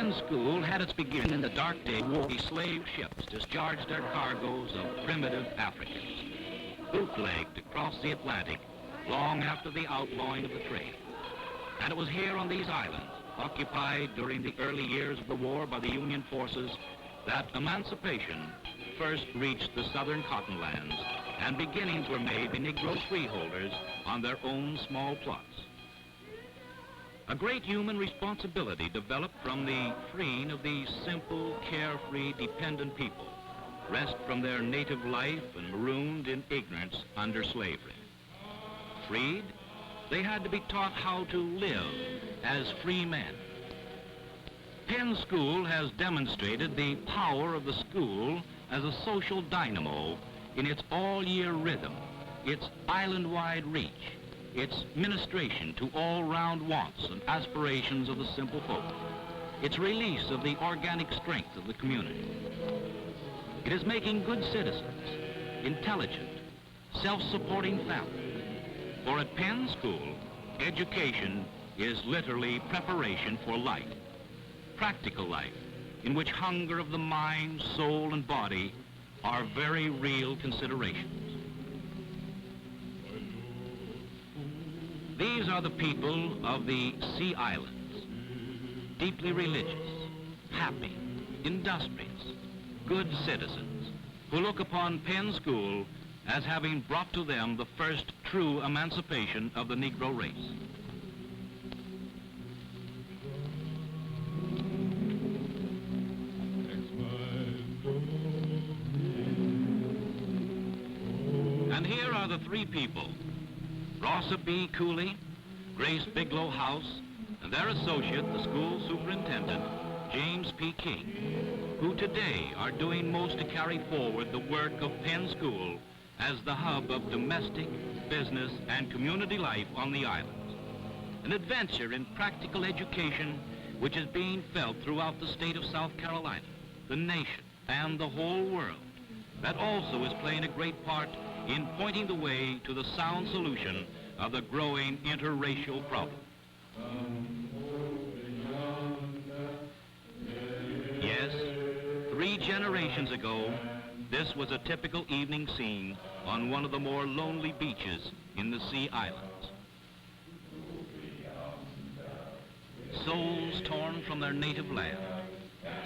Penn School had its beginning in the dark days when slave ships discharged their cargoes of primitive Africans, bootlegged across the Atlantic long after the outlawing of the trade. And it was here on these islands, occupied during the early years of the war by the Union forces, that emancipation first reached the southern cottonlands, and beginnings were made by Negro freeholders on their own small plots. A great human responsibility developed from the freeing of these simple, carefree, dependent people, wrest from their native life and marooned in ignorance under slavery. Freed, they had to be taught how to live as free men. Penn School has demonstrated the power of the school as a social dynamo in its all-year rhythm, its island-wide reach, its ministration to all-round wants and aspirations of the simple folk, its release of the organic strength of the community. It is making good citizens, intelligent, self-supporting families. For at Penn School, education is literally preparation for life, practical life, in which hunger of the mind, soul, and body are very real considerations. These are the people of the Sea Islands, deeply religious, happy, industrious, good citizens, who look upon Penn School as having brought to them the first true emancipation of the Negro race. And here are the three people, Rossa B. Cooley, Grace Bigelow House, and their associate, the school superintendent, James P. King, who today are doing most to carry forward the work of Penn School as the hub of domestic, business, and community life on the islands. An adventure in practical education which is being felt throughout the state of South Carolina, the nation, and the whole world. That also is playing a great part in pointing the way to the sound solution of the growing interracial problem. Yes, 3 generations ago, this was a typical evening scene on one of the more lonely beaches in the Sea Islands. Souls torn from their native land,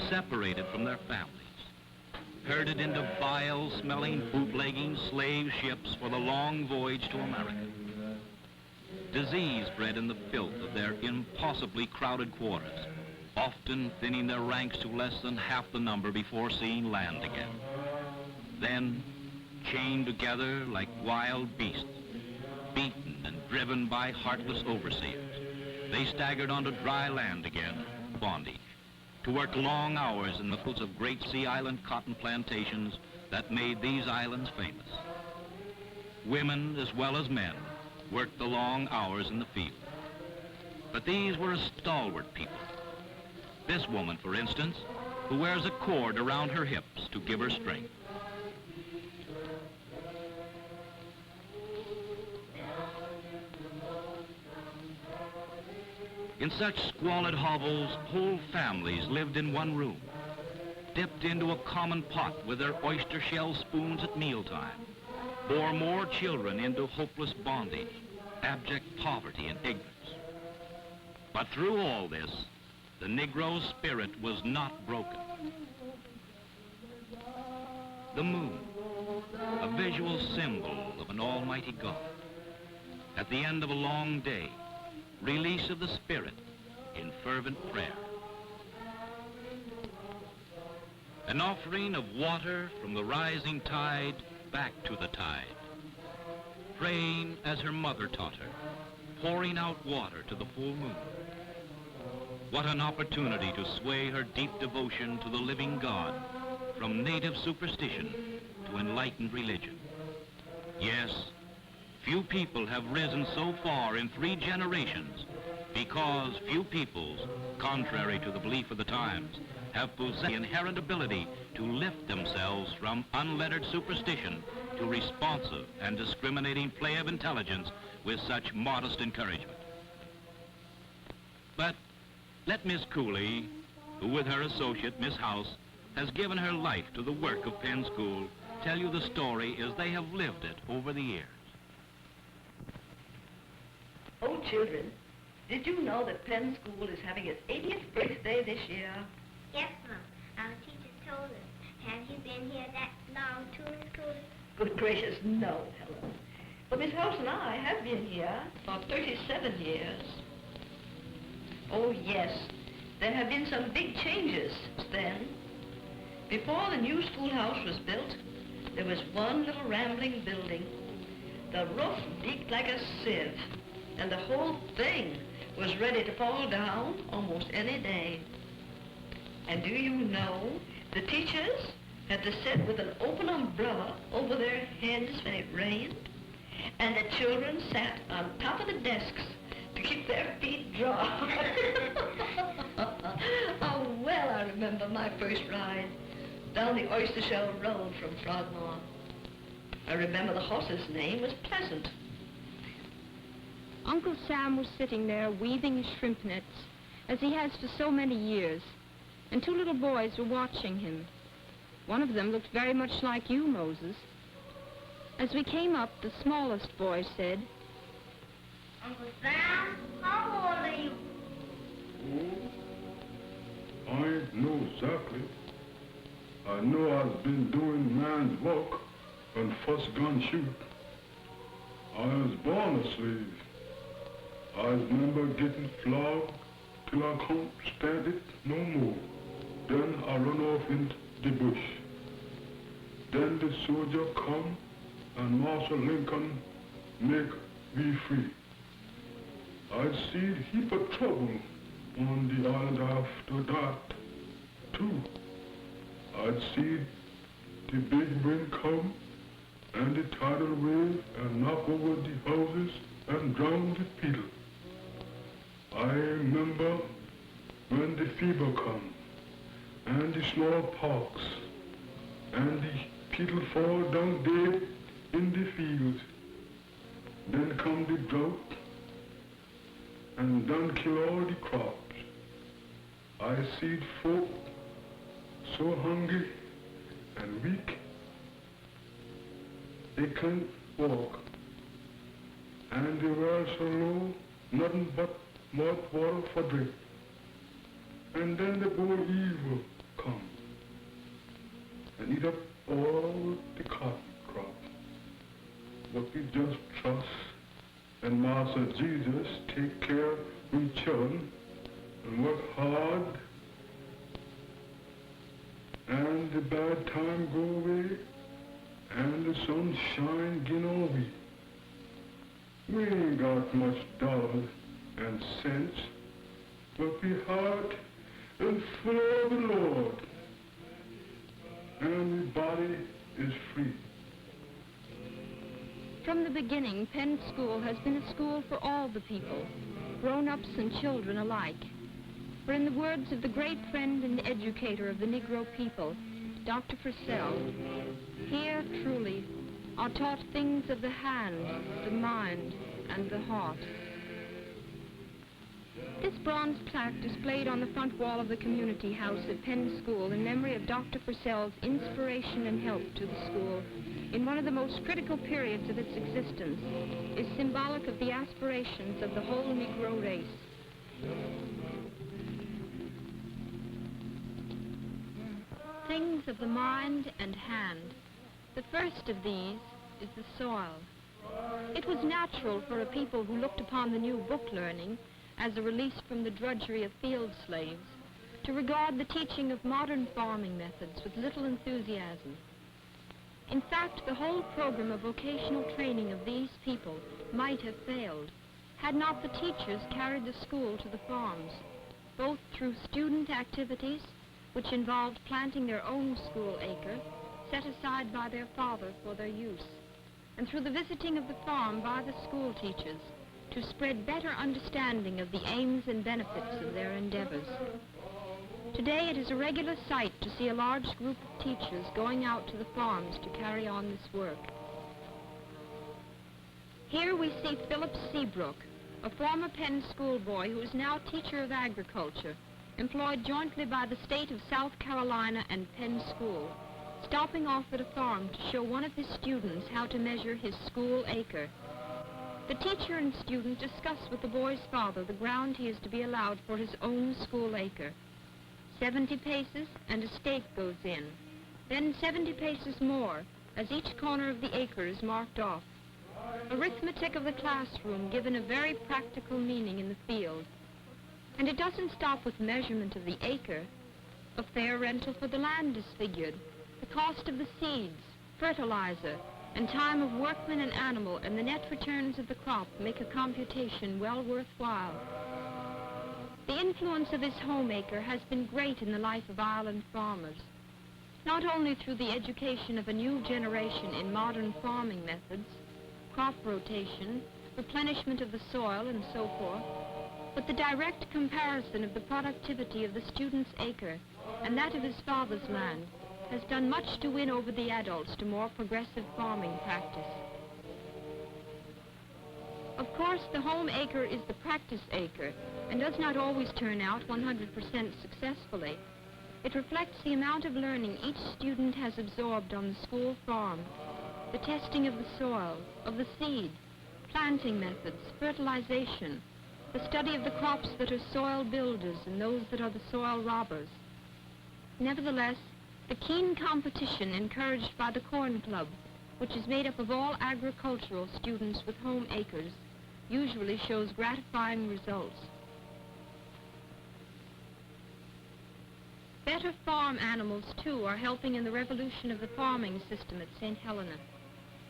separated from their families, herded into vile-smelling, bootlegging slave ships for the long voyage to America. Disease bred in the filth of their impossibly crowded quarters, often thinning their ranks to less than half the number before seeing land again. Then, chained together like wild beasts, beaten and driven by heartless overseers, they staggered onto dry land again, bondage, to work long hours in the fields of great Sea Island cotton plantations that made these islands famous. Women as well as men worked the long hours in the field. But these were a stalwart people. This woman, for instance, who wears a cord around her hips to give her strength. In such squalid hovels, whole families lived in one room, dipped into a common pot with their oyster shell spoons at mealtime, bore more children into hopeless bondage, abject poverty and ignorance. But through all this, the Negro's spirit was not broken. The moon, a visual symbol of an almighty God. At the end of a long day, release of the spirit in fervent prayer. An offering of water from the rising tide back to the tide. Praying as her mother taught her, pouring out water to the full moon. What an opportunity to sway her deep devotion to the living God from native superstition to enlightened religion. Yes, few people have risen so far in 3 generations because few peoples, contrary to the belief of the times, have possessed the inherent ability to lift themselves from unlettered superstition to responsive and discriminating play of intelligence with such modest encouragement. But let Miss Cooley who with her associate, Miss House, has given her life to the work of Penn School, tell you the story as they have lived it over the years. Oh, children, did you know that Penn School is having its 80th birthday this year? Yes, Mom. Our teacher told us. Have you been here that long too, Miss Cooter? Good gracious, no, Helen. But Miss House and I have been here for 37 years. Oh, yes, there have been some big changes since then. Before the new schoolhouse was built, there was one little rambling building. The roof leaked like a sieve, and the whole thing was ready to fall down almost any day. And do you know, the teachers had to sit with an open umbrella over their heads when it rained, and the children sat on top of the desks to keep their feet dry. Oh, well, I remember my first ride down the oyster shell road from Frogmore. I remember the horse's name was Pleasant. Uncle Sam was sitting there weaving his shrimp nets, as he has for so many years, and two little boys were watching him. One of them looked very much like you, Moses. As we came up, the smallest boy said, Uncle Sam, how old are you? Oh, I ain't know exactly. I know I've been doing man's work and first gun shoot. I was born a slave. I remember getting flogged till I couldn't stand it no more. Then I run off into the bush. Then the soldier come and Marshal Lincoln make me free. I see a heap of trouble on the island after that, too. I'd see the big wind come and the tidal wave and knock over the houses and drown the people. I remember when the fever come and the smallpox and the people fall down dead in the fields. Then come the drought and done kill all the crops. I see folk so hungry and weak they can't walk, and the well so low, nothing but mud water for drink. And then the bull evil come and eat up all the cotton crop. But we just trust and Master Jesus take care of we children and work hard, and the bad time go away and the sun shine again on we. We ain't got much dollars and cents, but we heart and full of the Lord, and the body is free. From the beginning, Penn School has been a school for all the people, grown-ups and children alike. For in the words of the great friend and educator of the Negro people, Dr. Purcell, here truly are taught things of the hand, the mind, and the heart. This bronze plaque displayed on the front wall of the community house at Penn School in memory of Dr. Purcell's inspiration and help to the school in one of the most critical periods of its existence is symbolic of the aspirations of the whole Negro race. Things of the mind and hand. The first of these is the soil. It was natural for a people who looked upon the new book learning as a release from the drudgery of field slaves to regard the teaching of modern farming methods with little enthusiasm. In fact, the whole program of vocational training of these people might have failed had not the teachers carried the school to the farms, both through student activities, which involved planting their own school acre, set aside by their father for their use, and through the visiting of the farm by the school teachers to spread better understanding of the aims and benefits of their endeavors. Today it is a regular sight to see a large group of teachers going out to the farms to carry on this work. Here we see Philip Seabrook, a former Penn School boy who is now teacher of agriculture, employed jointly by the state of South Carolina and Penn School, stopping off at a farm to show one of his students how to measure his school acre. The teacher and student discuss with the boy's father the ground he is to be allowed for his own school acre. 70 paces and a stake goes in, then 70 paces more as each corner of the acre is marked off. Arithmetic of the classroom given a very practical meaning in the field. And it doesn't stop with measurement of the acre. A fair rental for the land is figured, the cost of the seeds, fertilizer, and time of workman and animal, and the net returns of the crop make a computation well worthwhile. The influence of this homemaker has been great in the life of Ireland farmers, not only through the education of a new generation in modern farming methods, crop rotation, replenishment of the soil, and so forth, but the direct comparison of the productivity of the student's acre and that of his father's land has done much to win over the adults to more progressive farming practice. Of course, the home acre is the practice acre and does not always turn out 100% successfully. It reflects the amount of learning each student has absorbed on the school farm, the testing of the soil, of the seed, planting methods, fertilization, the study of the crops that are soil builders and those that are the soil robbers. Nevertheless, the keen competition encouraged by the Corn Club, which is made up of all agricultural students with home acres, usually shows gratifying results. Better farm animals, too, are helping in the revolution of the farming system at St. Helena.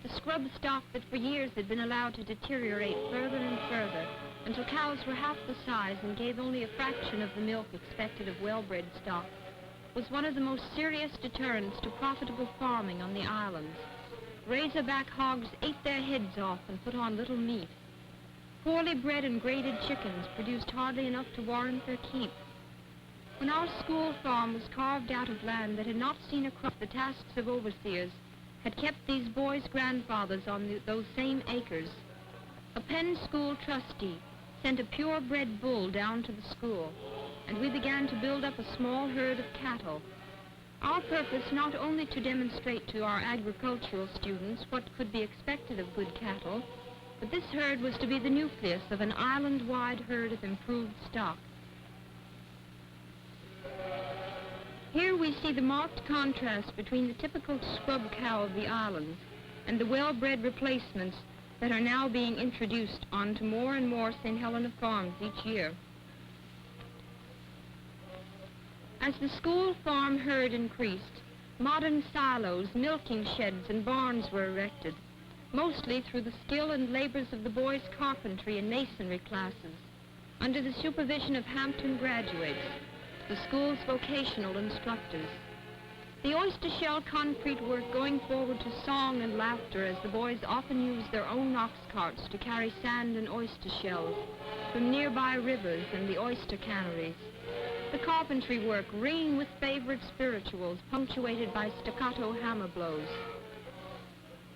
The scrub stock that for years had been allowed to deteriorate further and further until cows were half the size and gave only a fraction of the milk expected of well-bred stock, was one of the most serious deterrents to profitable farming on the islands. Razorback hogs ate their heads off and put on little meat. Poorly bred and graded chickens produced hardly enough to warrant their keep. When our school farm was carved out of land that had not seen a crop, the tasks of overseers had kept these boys' grandfathers on those same acres. A Penn School trustee sent a purebred bull down to the school, and we began to build up a small herd of cattle. Our purpose not only to demonstrate to our agricultural students what could be expected of good cattle, but this herd was to be the nucleus of an island-wide herd of improved stock. Here we see the marked contrast between the typical scrub cow of the islands and the well-bred replacements that are now being introduced onto more and more St. Helena farms each year. As the school farm herd increased, modern silos, milking sheds, and barns were erected, mostly through the skill and labors of the boys' carpentry and masonry classes, under the supervision of Hampton graduates, the school's vocational instructors. The oyster shell concrete work going forward to song and laughter as the boys often used their own ox carts to carry sand and oyster shells from nearby rivers and the oyster canneries. The carpentry work ringing with favorite spirituals punctuated by staccato hammer blows.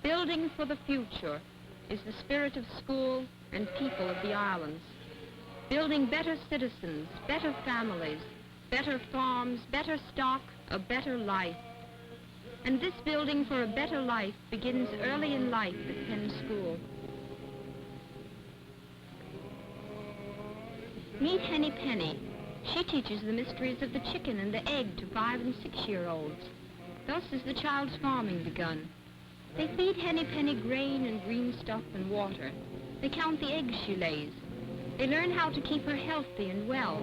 Building for the future is the spirit of school and people of the islands. Building better citizens, better families, better farms, better stock, a better life. And this building for a better life begins early in life at Penn School. Meet Henny Penny. She teaches the mysteries of the chicken and the egg to 5- and 6-year-olds. Thus is the child's farming begun. They feed Henny Penny grain and green stuff and water. They count the eggs she lays. They learn how to keep her healthy and well.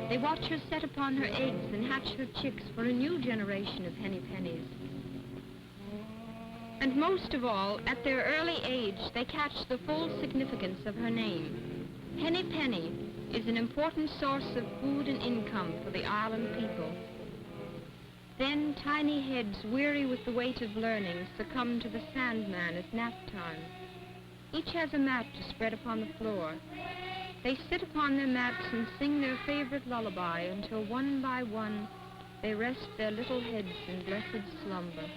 They watch her set upon her eggs and hatch her chicks for a new generation of Henny Pennies. And most of all, at their early age, they catch the full significance of her name. Henny Penny is an important source of food and income for the island people. Then tiny heads, weary with the weight of learning, succumb to the Sandman at nap time. Each has a mat to spread upon the floor. They sit upon their mats and sing their favorite lullaby until one by one they rest their little heads in blessed slumber.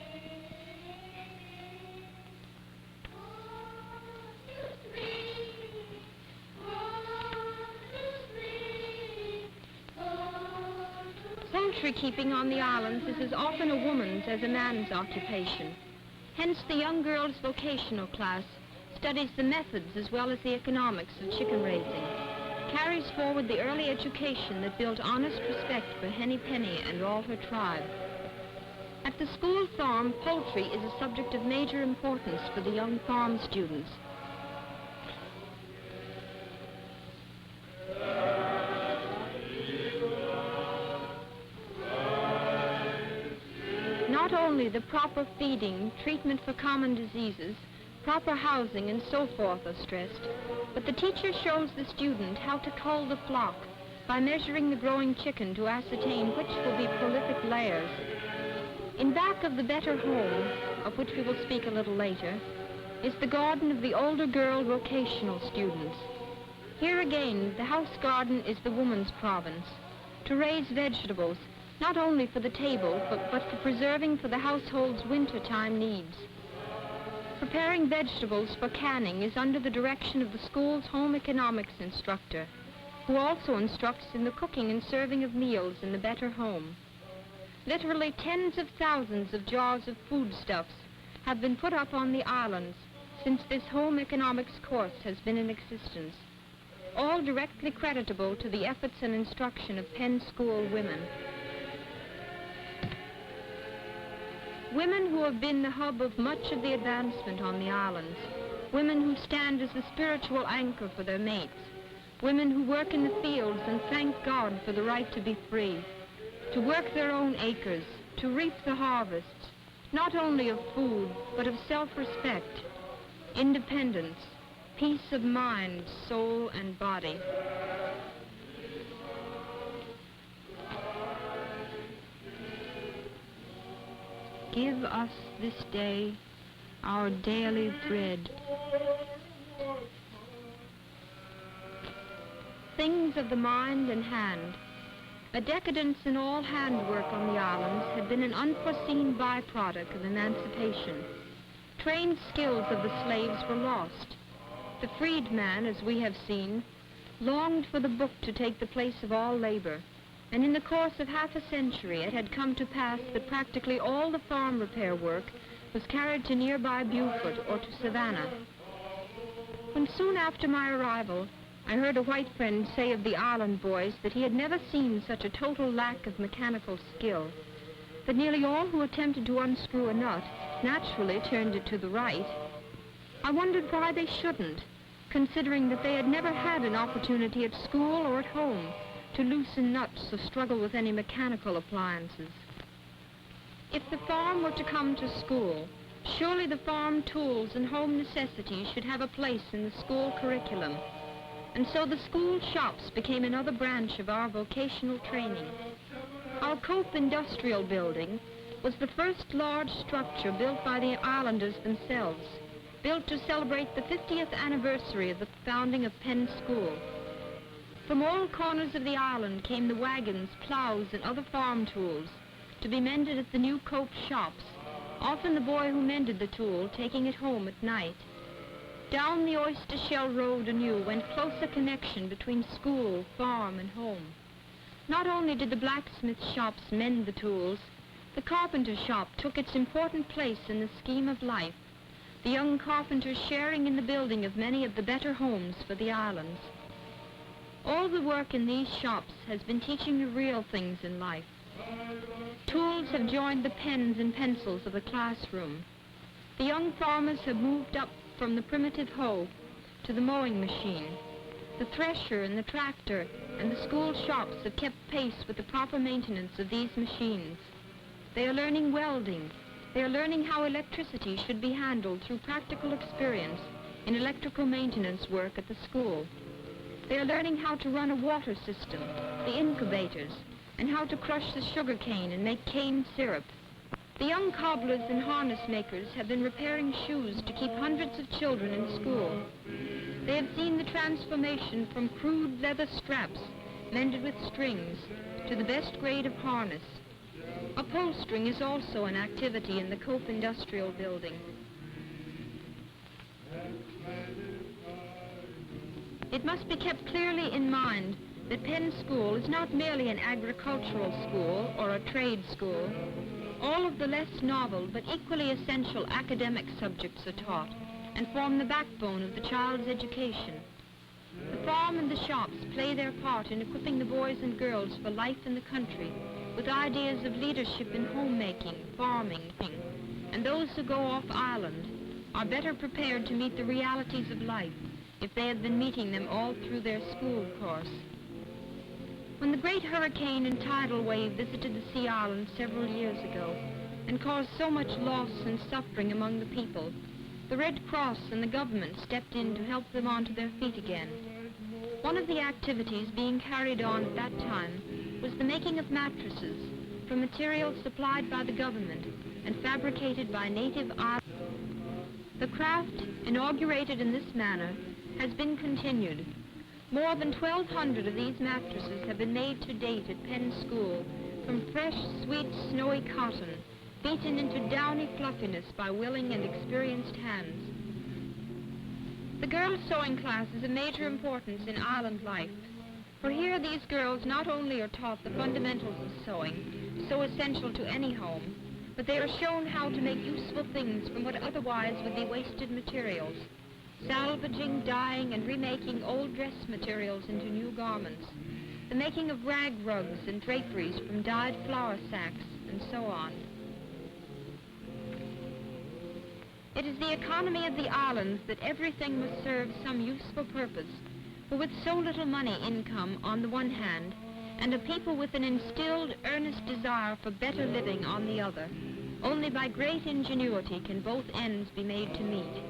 Poultry keeping on the islands is as often a woman's as a man's occupation. Hence, the young girl's vocational class studies the methods as well as the economics of chicken raising, carries forward the early education that built honest respect for Henny Penny and all her tribe. At the school farm, poultry is a subject of major importance for the young farm students. Not only the proper feeding, treatment for common diseases, proper housing, and so forth are stressed, but the teacher shows the student how to cull the flock by measuring the growing chicken to ascertain which will be prolific layers. In back of the better home, of which we will speak a little later, is the garden of the older girl vocational students. Here again, the house garden is the woman's province, to raise vegetables, not only for the table, but for preserving for the household's wintertime needs. Preparing vegetables for canning is under the direction of the school's home economics instructor, who also instructs in the cooking and serving of meals in the better home. Literally tens of thousands of jars of foodstuffs have been put up on the islands since this home economics course has been in existence, all directly creditable to the efforts and instruction of Penn School women. Women who have been the hub of much of the advancement on the islands, women who stand as the spiritual anchor for their mates, women who work in the fields and thank God for the right to be free, to work their own acres, to reap the harvests, not only of food, but of self-respect, independence, peace of mind, soul, and body. Give us this day our daily bread. Things of the mind and hand. A decadence in all handwork on the islands had been an unforeseen byproduct of emancipation. Trained skills of the slaves were lost. The freedman, as we have seen, longed for the book to take the place of all labor, and in the course of half a century it had come to pass that practically all the farm repair work was carried to nearby Beaufort or to Savannah. When soon after my arrival, I heard a white friend say of the island boys that he had never seen such a total lack of mechanical skill, that nearly all who attempted to unscrew a nut naturally turned it to the right. I wondered why they shouldn't, considering that they had never had an opportunity at school or at home to loosen nuts or struggle with any mechanical appliances. If the farm were to come to school, surely the farm tools and home necessities should have a place in the school curriculum. And so the school shops became another branch of our vocational training. Our Cope Industrial Building was the first large structure built by the islanders themselves, built to celebrate the 50th anniversary of the founding of Penn School. From all corners of the island came the wagons, plows, and other farm tools to be mended at the new Cope shops, often the boy who mended the tool taking it home at night. Down the oyster shell road anew went closer connection between school, farm, and home. Not only did the blacksmith shops mend the tools, the carpenter shop took its important place in the scheme of life, the young carpenters sharing in the building of many of the better homes for the islands. All the work in these shops has been teaching the real things in life. Tools have joined the pens and pencils of the classroom. The young farmers have moved up from the primitive hoe to the mowing machine. The thresher and the tractor and the school shops have kept pace with the proper maintenance of these machines. They are learning welding. They are learning how electricity should be handled through practical experience in electrical maintenance work at the school. They are learning how to run a water system, the incubators, and how to crush the sugar cane and make cane syrup. The young cobblers and harness makers have been repairing shoes to keep hundreds of children in school. They have seen the transformation from crude leather straps mended with strings to the best grade of harness. Upholstering is also an activity in the Cope Industrial Building. It must be kept clearly in mind that Penn School is not merely an agricultural school or a trade school. All of the less novel but equally essential academic subjects are taught and form the backbone of the child's education. The farm and the shops play their part in equipping the boys and girls for life in the country with ideas of leadership in homemaking, farming, and those who go off island are better prepared to meet the realities of life if they had been meeting them all through their school course. When the great hurricane and tidal wave visited the Sea Islands several years ago and caused so much loss and suffering among the people, the Red Cross and the government stepped in to help them onto their feet again. One of the activities being carried on at that time was the making of mattresses from materials supplied by the government and fabricated by native islanders. The craft, inaugurated in this manner, has been continued. More than 1,200 of these mattresses have been made to date at Penn School from fresh, sweet, snowy cotton, beaten into downy fluffiness by willing and experienced hands. The girls' sewing class is of major importance in island life, for here these girls not only are taught the fundamentals of sewing, so essential to any home, but they are shown how to make useful things from what otherwise would be wasted materials, salvaging, dyeing, and remaking old dress materials into new garments, the making of rag rugs and draperies from dyed flour sacks, and so on. It is the economy of the islands that everything must serve some useful purpose, for with so little money income on the one hand, and a people with an instilled, earnest desire for better living on the other, only by great ingenuity can both ends be made to meet.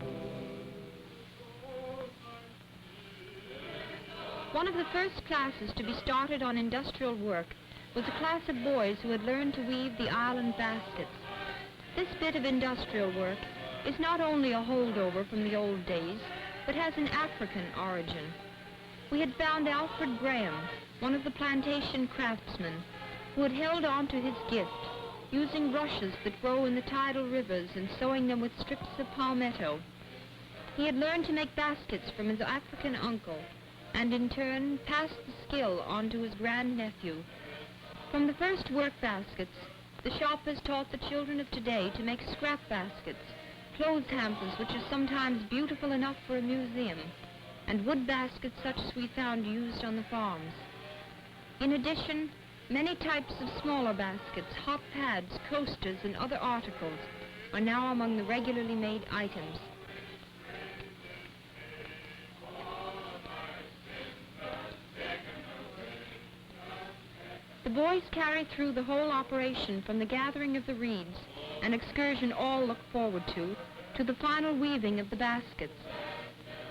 One of the first classes to be started on industrial work was a class of boys who had learned to weave the island baskets. This bit of industrial work is not only a holdover from the old days, but has an African origin. We had found Alfred Graham, one of the plantation craftsmen, who had held on to his gift, using rushes that grow in the tidal rivers and sewing them with strips of palmetto. He had learned to make baskets from his African uncle, and in turn passed the skill on to his grandnephew. From the first work baskets, the shop has taught the children of today to make scrap baskets, clothes hampers which are sometimes beautiful enough for a museum, and wood baskets such as we found used on the farms. In addition, many types of smaller baskets, hot pads, coasters, and other articles are now among the regularly made items. The boys carry through the whole operation from the gathering of the reeds, an excursion all look forward to the final weaving of the baskets.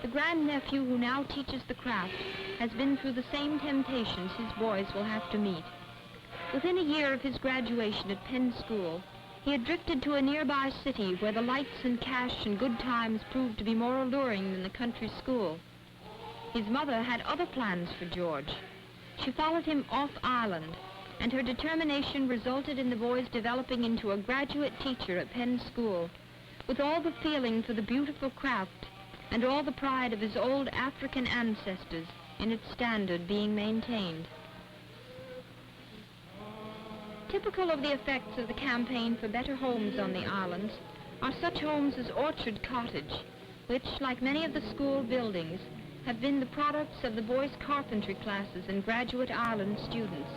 The grandnephew who now teaches the craft has been through the same temptations his boys will have to meet. Within a year of his graduation at Penn School, he had drifted to a nearby city where the lights and cash and good times proved to be more alluring than the country school. His mother had other plans for George. She followed him off island, and her determination resulted in the boy's developing into a graduate teacher at Penn School, with all the feeling for the beautiful craft and all the pride of his old African ancestors in its standard being maintained. Typical of the effects of the campaign for better homes on the islands are such homes as Orchard Cottage, which, like many of the school buildings, have been the products of the boys' carpentry classes and graduate island students.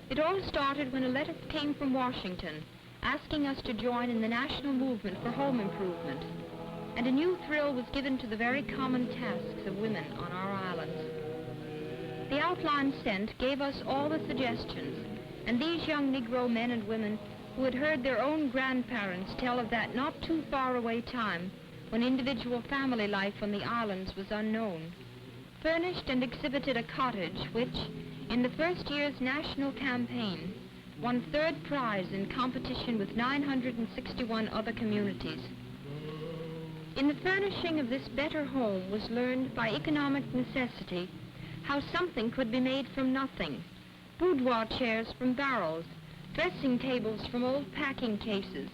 It all started when a letter came from Washington asking us to join in the national movement for home improvement, and a new thrill was given to the very common tasks of women on our islands. The outline sent gave us all the suggestions, and these young Negro men and women who had heard their own grandparents tell of that not too far away time when individual family life on the islands was unknown, furnished and exhibited a cottage which, in the first year's national campaign, won third prize in competition with 961 other communities. In the furnishing of this better home was learned by economic necessity how something could be made from nothing: boudoir chairs from barrels, dressing tables from old packing cases,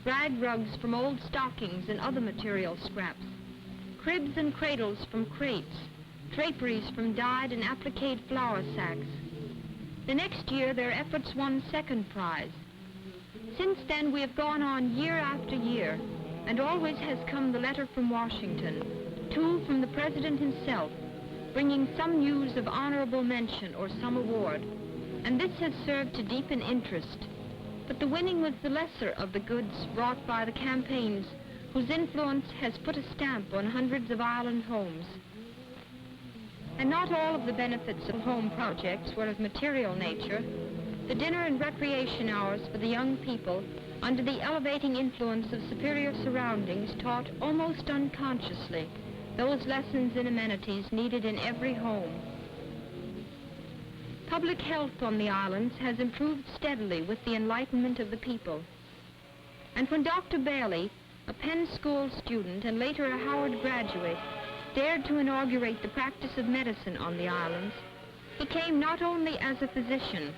rag rugs from old stockings and other material scraps, cribs and cradles from crates, draperies from dyed and appliqued flower sacks. The next year, their efforts won second prize. Since then, we have gone on year after year, and always has come the letter from Washington, 2 from the President himself, bringing some news of honorable mention or some award, and this has served to deepen interest. But the winning was the lesser of the goods brought by the campaigns, whose influence has put a stamp on hundreds of island homes. And not all of the benefits of home projects were of material nature. The dinner and recreation hours for the young people, under the elevating influence of superior surroundings, taught almost unconsciously those lessons in amenities needed in every home. Public health on the islands has improved steadily with the enlightenment of the people. And when Dr. Bailey, a Penn School student and later a Howard graduate, dared to inaugurate the practice of medicine on the islands, he came not only as a physician,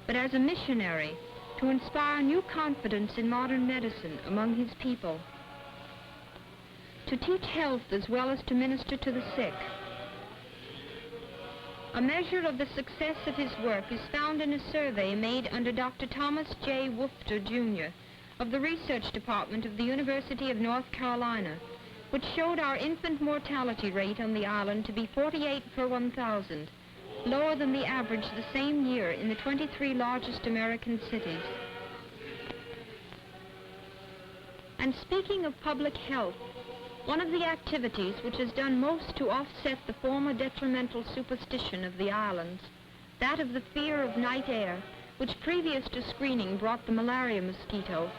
but as a missionary to inspire new confidence in modern medicine among his people, to teach health as well as to minister to the sick. A measure of the success of his work is found in a survey made under Dr. Thomas J. Woofter, Jr. of the Research Department of the University of North Carolina, which showed our infant mortality rate on the island to be 48 per 1,000, lower than the average the same year in the 23 largest American cities. And speaking of public health, one of the activities which has done most to offset the former detrimental superstition of the islands, that of the fear of night air, which previous to screening brought the malaria mosquito,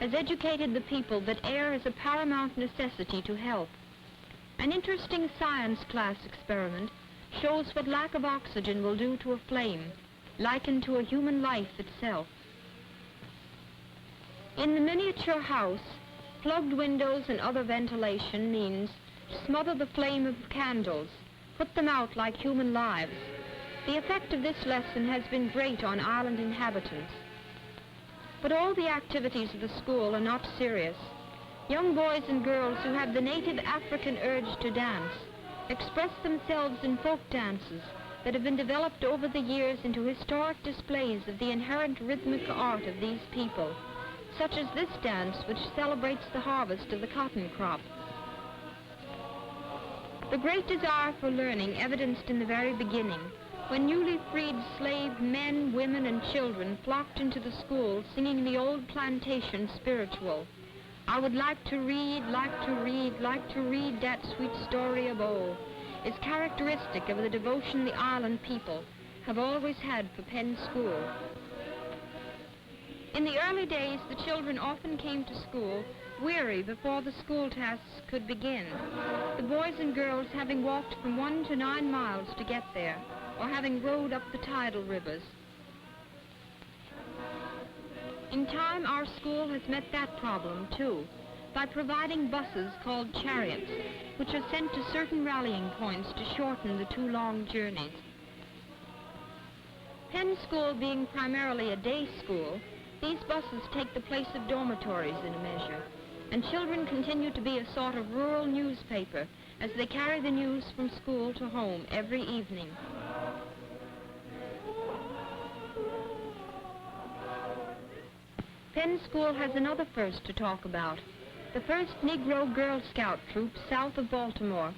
has educated the people that air is a paramount necessity to health. An interesting science class experiment shows what lack of oxygen will do to a flame, likened to a human life itself. In the miniature house, plugged windows and other ventilation means smother the flame of candles, put them out like human lives. The effect of this lesson has been great on island inhabitants. But all the activities of the school are not serious. Young boys and girls who have the native African urge to dance express themselves in folk dances that have been developed over the years into historic displays of the inherent rhythmic art of these people, such as this dance which celebrates the harvest of the cotton crop. The great desire for learning evidenced in the very beginning, when newly freed slave men, women, and children flocked into the school singing the old plantation spiritual, "I would like to read, like to read, like to read that sweet story of old," is characteristic of the devotion the island people have always had for Penn School. In the early days, the children often came to school weary before the school tasks could begin, the boys and girls having walked from 1 to 9 miles to get there, or having rowed up the tidal rivers. In time, our school has met that problem, too, by providing buses called chariots, which are sent to certain rallying points to shorten the too long journeys. Penn School being primarily a day school, these buses take the place of dormitories in a measure, and children continue to be a sort of rural newspaper as they carry the news from school to home every evening. Penn School has another first to talk about, the first Negro Girl Scout troop south of Baltimore.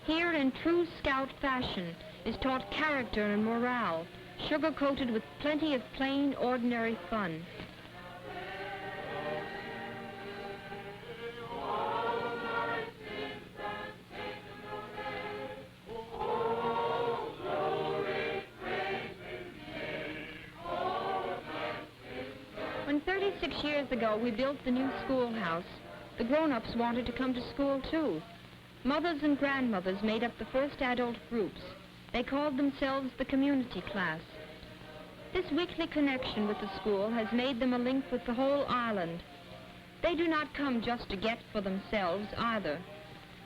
Here, in true Scout fashion, is taught character and morale, sugar-coated with plenty of plain, ordinary fun. When 36 years ago we built the new schoolhouse, the grown-ups wanted to come to school too. Mothers and grandmothers made up the first adult groups. They called themselves the community class. This weekly connection with the school has made them a link with the whole island. They do not come just to get for themselves either,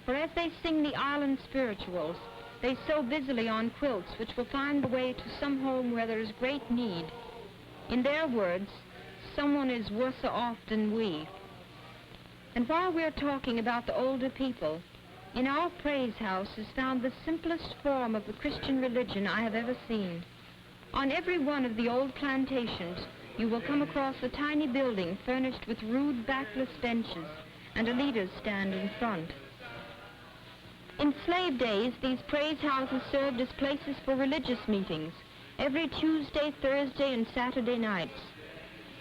for as they sing the island spirituals, they sew busily on quilts which will find the way to some home where there is great need. In their words, someone is worse off than we. And while we're talking about the older people, In our praise house is found the simplest form of the Christian religion I have ever seen. On every one of the old plantations, you will come across a tiny building furnished with rude backless benches and a leader's stand in front. In slave days, these praise houses served as places for religious meetings every Tuesday, Thursday, and Saturday nights.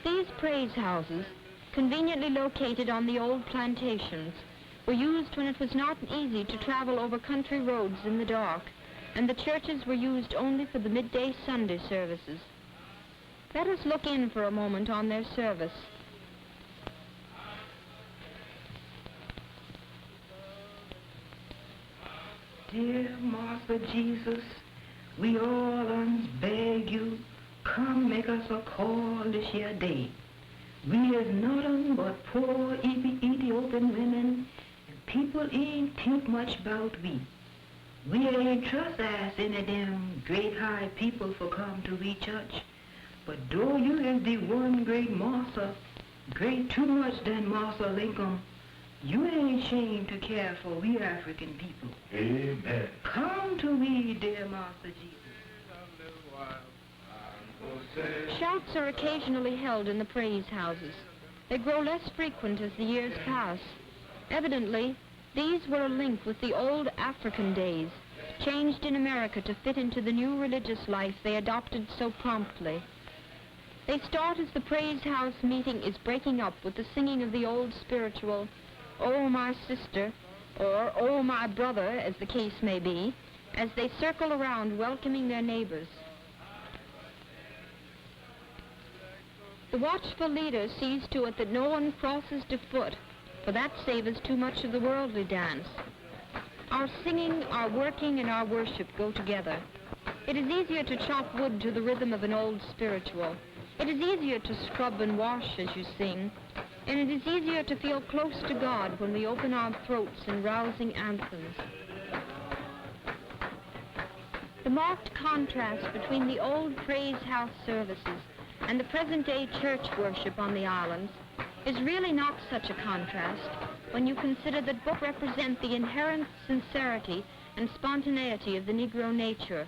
These praise houses, conveniently located on the old plantations, were used when it was not easy to travel over country roads in the dark, and the churches were used only for the midday Sunday services. Let us look in for a moment on their service. Dear Master Jesus, we all beg you, come make us a call this here day. We is nothing but poor Ethiopian women, and people ain't think much about we. We ain't trust as any of them great high people for come to we church. But though you is the one great master, great too much than Master Lincoln, you ain't ashamed to care for we African people. Amen. Come to we, dear Master Jesus. Shouts are occasionally held in the praise houses. They grow less frequent as the years pass. Evidently, these were a link with the old African days, changed in America to fit into the new religious life they adopted so promptly. They start as the praise house meeting is breaking up with the singing of the old spiritual, "Oh, my sister," or "Oh, my brother," as the case may be, as they circle around welcoming their neighbors. The watchful leader sees to it that no one crosses to foot, for that savors too much of the worldly dance. Our singing, our working, and our worship go together. It is easier to chop wood to the rhythm of an old spiritual. It is easier to scrub and wash as you sing, and it is easier to feel close to God when we open our throats in rousing anthems. The marked contrast between the old praise house services and the present-day church worship on the islands is really not such a contrast when you consider that both represent the inherent sincerity and spontaneity of the Negro nature.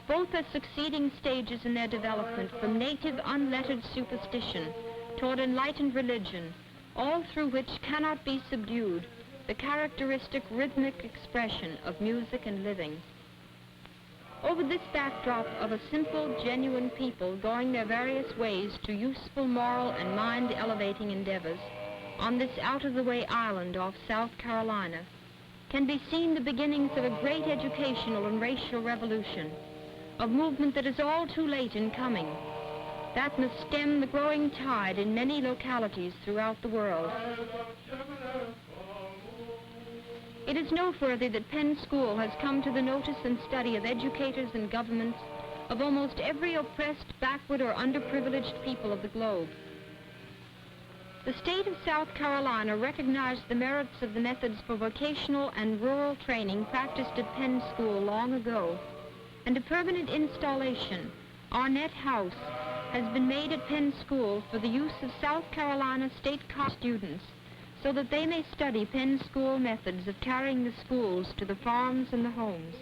Both are succeeding stages in their development from native unlettered superstition toward enlightened religion, all through which cannot be subdued the characteristic rhythmic expression of music and living. Over this backdrop of a simple, genuine people going their various ways to useful moral and mind-elevating endeavors on this out-of-the-way island off South Carolina, can be seen the beginnings of a great educational and racial revolution, a movement that is all too late in coming, that must stem the growing tide in many localities throughout the world. It is noteworthy that Penn School has come to the notice and study of educators and governments of almost every oppressed, backward, or underprivileged people of the globe. The state of South Carolina recognized the merits of the methods for vocational and rural training practiced at Penn School long ago, and a permanent installation, Arnett House, has been made at Penn School for the use of South Carolina State College students, so that they may study Penn School methods of carrying the schools to the farms and the homes.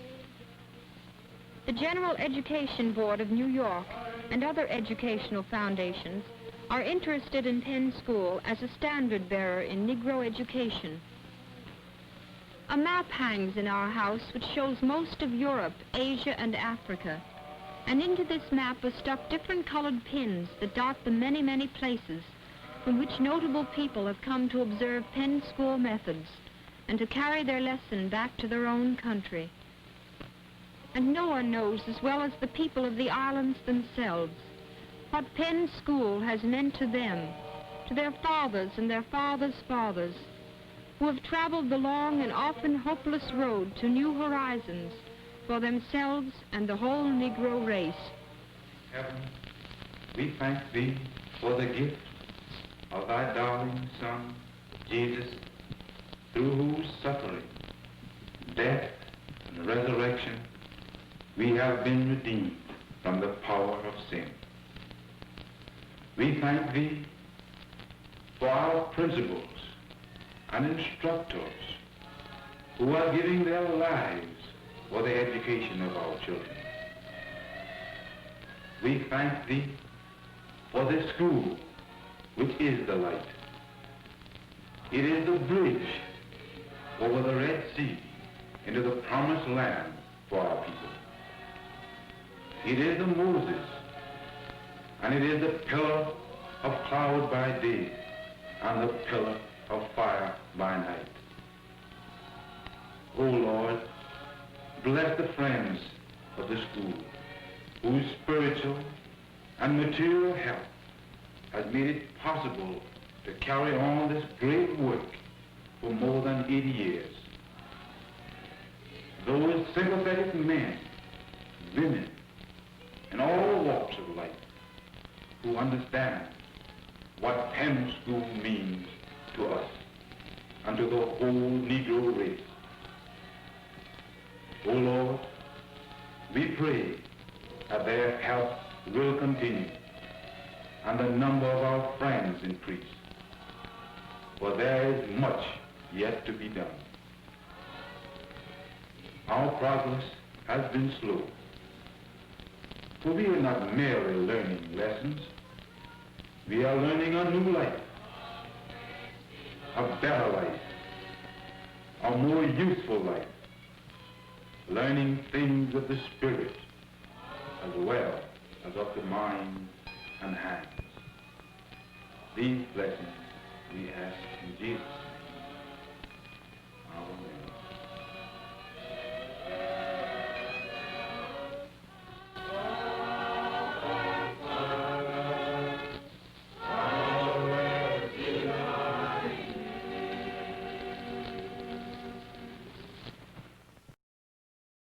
The General Education Board of New York and other educational foundations are interested in Penn School as a standard bearer in Negro education. A map hangs in our house which shows most of Europe, Asia, and Africa, and into this map are stuck different colored pins that dot the many, many places from which notable people have come to observe Penn School methods and to carry their lesson back to their own country. And no one knows as well as the people of the islands themselves what Penn School has meant to them, to their fathers and their fathers' fathers, who have traveled the long and often hopeless road to new horizons for themselves and the whole Negro race. Heaven, we thank thee for the gift of thy darling Son, Jesus, through whose suffering, death, and resurrection we have been redeemed from the power of sin. We thank thee for our principals and instructors who are giving their lives for the education of our children. We thank thee for this school, which is the light. It is the bridge over the Red Sea into the promised land for our people. It is the Moses, and it is the pillar of cloud by day and the pillar of fire by night. O Lord, bless the friends of the school, whose spiritual and material help has made it possible to carry on this great work for more than 80 years. Those sympathetic men, women, in all walks of life who understand what Penn School means to us and to the whole Negro race. O Lord, we pray that their help will continue and the number of our friends increase, for there is much yet to be done. Our progress has been slow, for we are not merely learning lessons. We are learning a new life, a better life, a more useful life, learning things of the Spirit as well as of the mind and hands. These blessings we ask in Jesus' name. Amen.